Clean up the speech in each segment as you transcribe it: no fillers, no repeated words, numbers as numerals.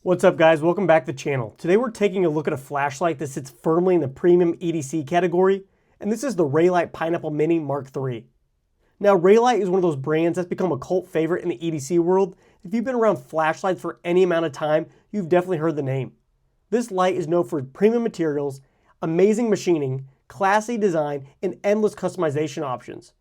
What's up guys, welcome back to the channel. Today we're taking a look at a flashlight that sits firmly in the premium EDC category, and this is the Raylight Pineapple Mini Mark III. Now Raylight is one of those brands that's become a cult favorite in the EDC world. If you've been around flashlights for any amount of time, you've definitely heard the name. This light is known for premium materials, amazing machining, classy design, and endless customization options.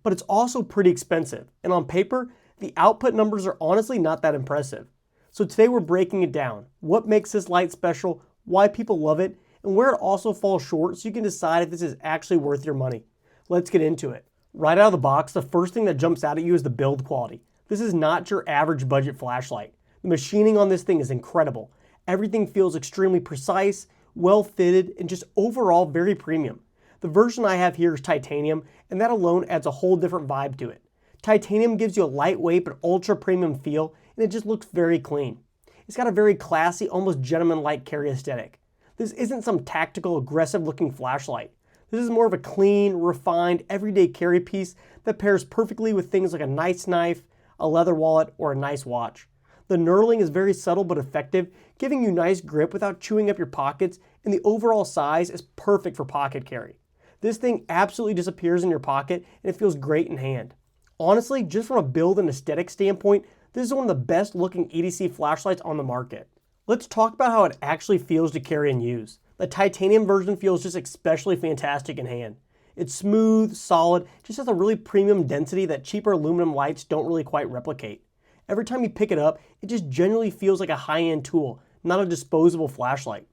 But it's also pretty expensive, and on paper, the output numbers are honestly not that impressive. So today we're breaking it down. What makes this light special, why people love it, and where it also falls short so you can decide if this is actually worth your money. Let's get into it. Right out of the box, the first thing that jumps out at you is the build quality. This is not your average budget flashlight. The machining on this thing is incredible. Everything feels extremely precise, well fitted, and just overall very premium. The version I have here is titanium, and that alone adds a whole different vibe to it. Titanium gives you a lightweight but ultra premium feel, and it just looks very clean. It's got a very classy, almost gentleman-like carry aesthetic. This isn't some tactical, aggressive-looking flashlight. This is more of a clean, refined, everyday carry piece that pairs perfectly with things like a nice knife, a leather wallet, or a nice watch. The knurling is very subtle but effective, giving you nice grip without chewing up your pockets, and the overall size is perfect for pocket carry. This thing absolutely disappears in your pocket, and it feels great in hand. Honestly, just from a build and aesthetic standpoint, this is one of the best looking EDC flashlights on the market. Let's talk about how it actually feels to carry and use. The titanium version feels just especially fantastic in hand. It's smooth, solid, just has a really premium density that cheaper aluminum lights don't really quite replicate. Every time you pick it up, it just genuinely feels like a high-end tool, not a disposable flashlight.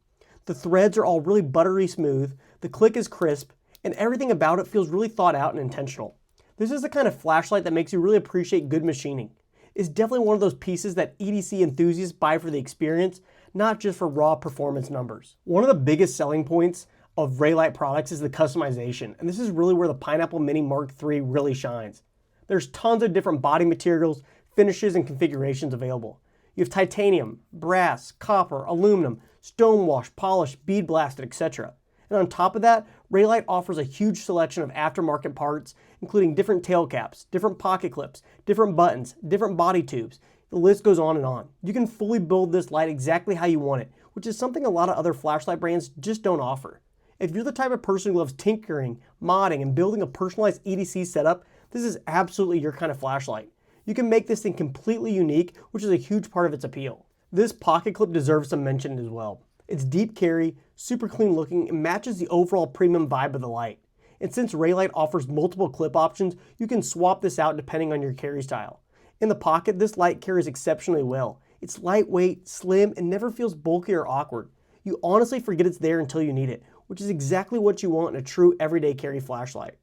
The threads are all really buttery smooth, the click is crisp, and everything about it feels really thought out and intentional. This is the kind of flashlight that makes you really appreciate good machining. It's definitely one of those pieces that EDC enthusiasts buy for the experience, not just for raw performance numbers. One of the biggest selling points of Raylight products is the customization, and this is really where the Pineapple Mini Mark III really shines. There's tons of different body materials, finishes, and configurations available. You have titanium, brass, copper, aluminum, stonewash, polished, bead blasted, etc. And on top of that, Raylight offers a huge selection of aftermarket parts, including different tail caps, different pocket clips, different buttons, different body tubes. The list goes on and on. You can fully build this light exactly how you want it, which is something a lot of other flashlight brands just don't offer. If you're the type of person who loves tinkering, modding, and building a personalized EDC setup, this is absolutely your kind of flashlight. You can make this thing completely unique, which is a huge part of its appeal. This pocket clip deserves some mention as well. It's deep carry, super clean looking, and matches the overall premium vibe of the light. And since Raylight offers multiple clip options, you can swap this out depending on your carry style. In the pocket, this light carries exceptionally well. It's lightweight, slim, and never feels bulky or awkward. You honestly forget it's there until you need it, which is exactly what you want in a true everyday carry flashlight.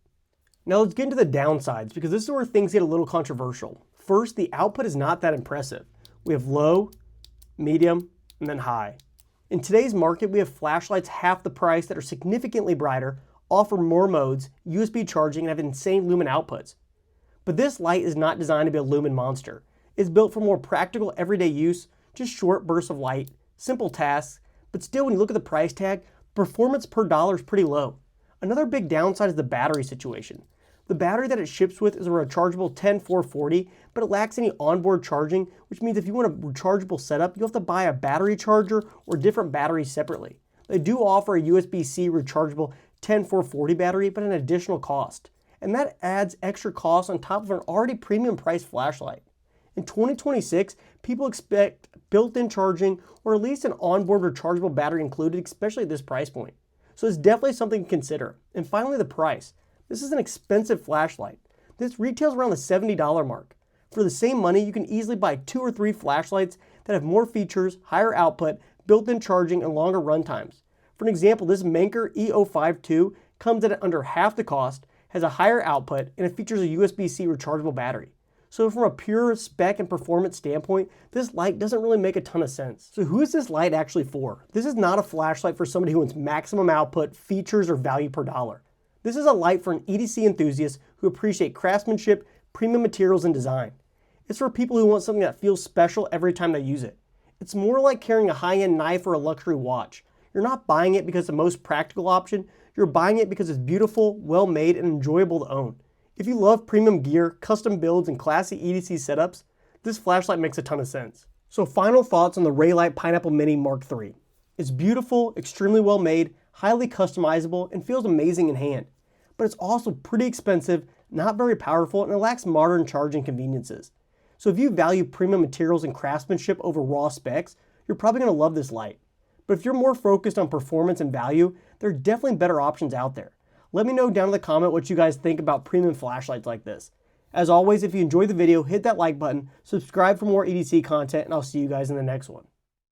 Now let's get into the downsides, because this is where things get a little controversial. First, the output is not that impressive. We have low, medium, and then high. In today's market, we have flashlights half the price that are significantly brighter, offer more modes, USB charging, and have insane lumen outputs. But this light is not designed to be a lumen monster. It's built for more practical everyday use, just short bursts of light, simple tasks, but still when you look at the price tag, performance per dollar is pretty low. Another big downside is the battery situation. The battery that it ships with is a rechargeable 10440, but it lacks any onboard charging, which means if you want a rechargeable setup, you have to buy a battery charger or different batteries separately. They do offer a USB-C rechargeable 10440 battery, but at an additional cost. And that adds extra cost on top of an already premium priced flashlight. In 2026, people expect built-in charging or at least an onboard rechargeable battery included, especially at this price point. So it's definitely something to consider. And finally, the price. This is an expensive flashlight. This retails around the $70 mark. For the same money, you can easily buy 2 or 3 flashlights that have more features, higher output, built-in charging, and longer run times. For an example, this Menker E052 comes at under half the cost, has a higher output, and it features a USB-C rechargeable battery. So from a pure spec and performance standpoint, this light doesn't really make a ton of sense. So who is this light actually for? This is not a flashlight for somebody who wants maximum output, features, or value per dollar. This is a light for an EDC enthusiast who appreciate craftsmanship, premium materials, and design. It's for people who want something that feels special every time they use it. It's more like carrying a high-end knife or a luxury watch. You're not buying it because it's the most practical option. You're buying it because it's beautiful, well-made, and enjoyable to own. If you love premium gear, custom builds, and classy EDC setups, this flashlight makes a ton of sense. So final thoughts on the Raylight Pineapple Mini Mark III. It's beautiful, extremely well made, highly customizable, and feels amazing in hand. But it's also pretty expensive, not very powerful, and it lacks modern charging conveniences. So if you value premium materials and craftsmanship over raw specs, you're probably going to love this light. But if you're more focused on performance and value, there are definitely better options out there. Let me know down in the comment what you guys think about premium flashlights like this. As always, if you enjoyed the video, hit that like button, subscribe for more EDC content, and I'll see you guys in the next one.